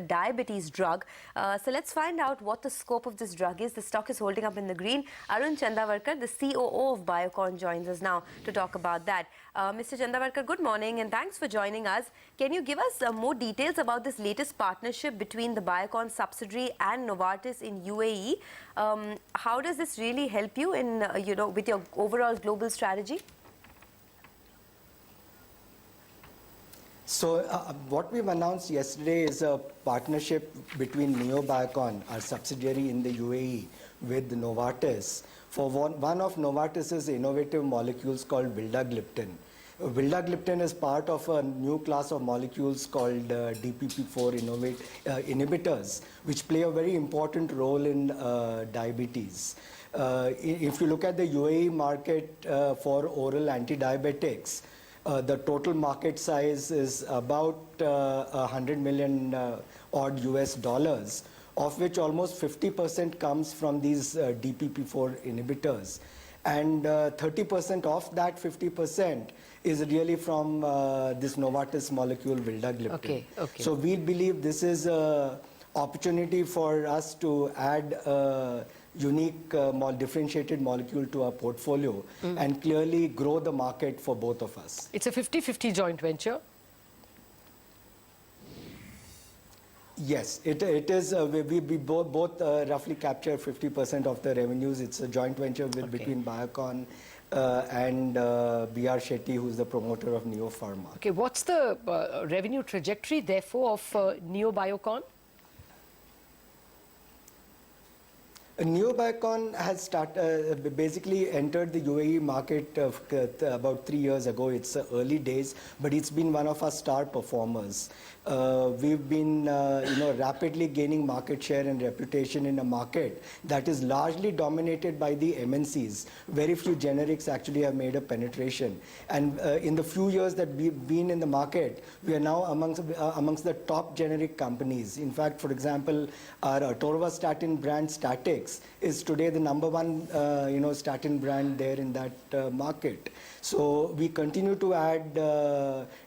diabetes drug. So let's find out what the scope of this drug is. The stock is holding up in the green. Arun Chandavarkar, the COO of Biocon, joins us now to talk about that. Mr. Chandavarkar, good morning and thanks for joining us. Can you give us more details about this latest partnership between the Biocon subsidiary and Novartis in UAE? How does this really help you in, with your overall global strategy? So what we've announced yesterday is a partnership between Biocon, our subsidiary in the UAE, with Novartis for one of Novartis's innovative molecules called vildagliptin. Vildagliptin is part of a new class of molecules called DPP-4 inhibitors, which play a very important role in diabetes. If you look at the UAE market for oral anti-diabetics, the total market size is about $100 million odd US dollars, of which almost 50% comes from these DPP-4 inhibitors. And 30% of that 50% is really from this Novartis molecule vildagliptin. Okay. So we believe this is an opportunity for us to add unique differentiated molecule to our portfolio and clearly grow the market for both of us. It's a 50-50 joint venture? Yes, it is. We both roughly capture 50% of the revenues. It's a joint venture between Biocon and B.R. Shetty, who's the promoter of Neo Pharma. Okay, what's the revenue trajectory, therefore, of Neo Biocon? Biocon has basically entered the UAE market about 3 years ago. It's early days, but it's been one of our star performers. We've been rapidly gaining market share and reputation in a market that is largely dominated by the MNCs. Very few generics actually have made a penetration. And in the few years that we've been in the market, we are now amongst the top generic companies. In fact, for example, our atorvastatin brand Static is today the #1 statin brand there in that market. So we continue to add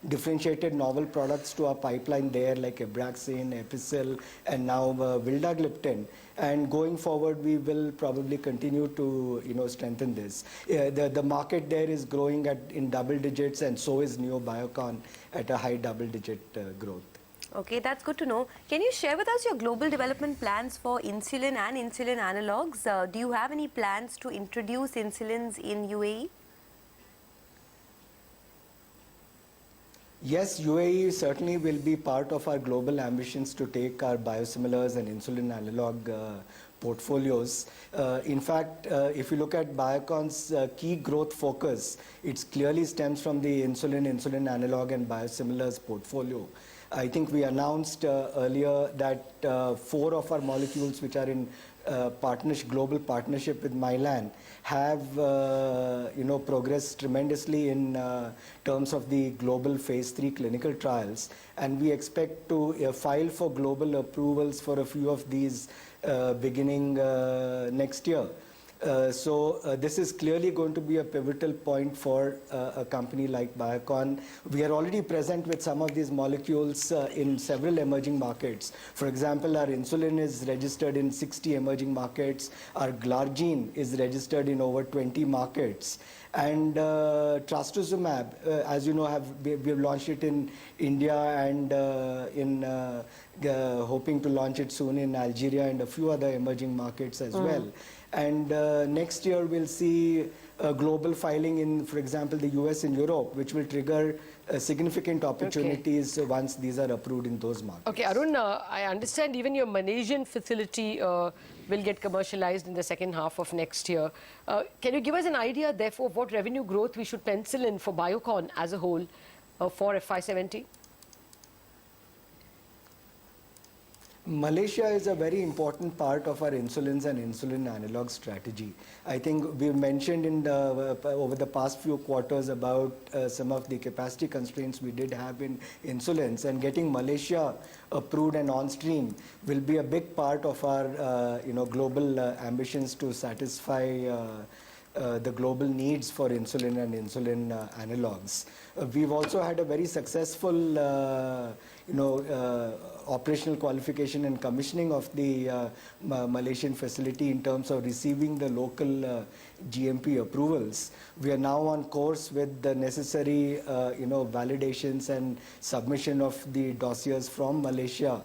differentiated novel products to our pipeline there, like Abraxane, Epicel, and now vildagliptin. And going forward, we will probably continue to strengthen this. The market there is growing in double digits, and so is Neo Biocon at a high double-digit growth. Okay, that's good to know. Can you share with us your global development plans for insulin and insulin analogs? Do you have any plans to introduce insulins in UAE? Yes, UAE certainly will be part of our global ambitions to take our biosimilars and insulin analog portfolios. In fact, if you look at Biocon's key growth focus, it clearly stems from the insulin analog and biosimilars portfolio. I think we announced earlier that 4 of our molecules which are in global partnership with Mylan have progressed tremendously in terms of the global phase 3 clinical trials, and we expect to file for global approvals for a few of these beginning next year. So this is clearly going to be a pivotal point for a company like Biocon. We are already present with some of these molecules in several emerging markets. For example, our insulin is registered in 60 emerging markets. Our glargine is registered in over 20 markets. And trastuzumab, as you know, we've launched it in India and hoping to launch it soon in Algeria and a few other emerging markets as well. And next year we'll see a global filing in, for example, the US and Europe, which will trigger significant opportunities once these are approved in those markets. Okay, Arun, I understand even your Malaysian facility will get commercialized in the second half of next year. Can you give us an idea, therefore, of what revenue growth we should pencil in for Biocon as a whole for FY17? Malaysia is a very important part of our insulins and insulin analog strategy. I think we've mentioned over the past few quarters about some of the capacity constraints we did have in insulins, and getting Malaysia approved and on stream will be a big part of our global ambitions to satisfy the global needs for insulin and insulin analogs. We've also had a very successful, operational qualification and commissioning of the Malaysian facility in terms of receiving the local GMP approvals. We are now on course with the necessary, validations and submission of the dossiers from Malaysia,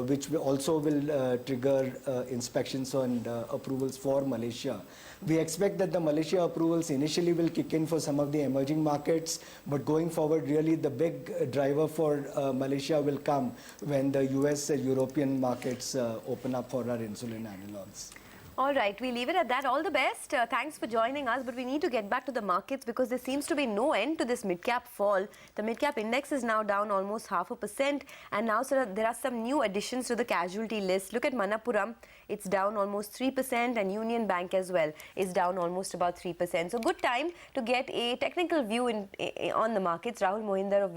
which also will trigger inspections and approvals for Malaysia. We expect that the Malaysia approvals initially will kick in for some of the emerging markets, but going forward, really the big driver for Malaysia will come when the US and European markets open up for our insulin analogs. All right, we leave it at that. All the best. Thanks for joining us. But we need to get back to the markets because there seems to be no end to this mid-cap fall. The mid-cap index is now down almost 0.5%. And now there are some new additions to the casualty list. Look at Manappuram. It's down almost 3%. And Union Bank as well is down almost about 3%. So good time to get a technical view on the markets. Rahul Mohinder of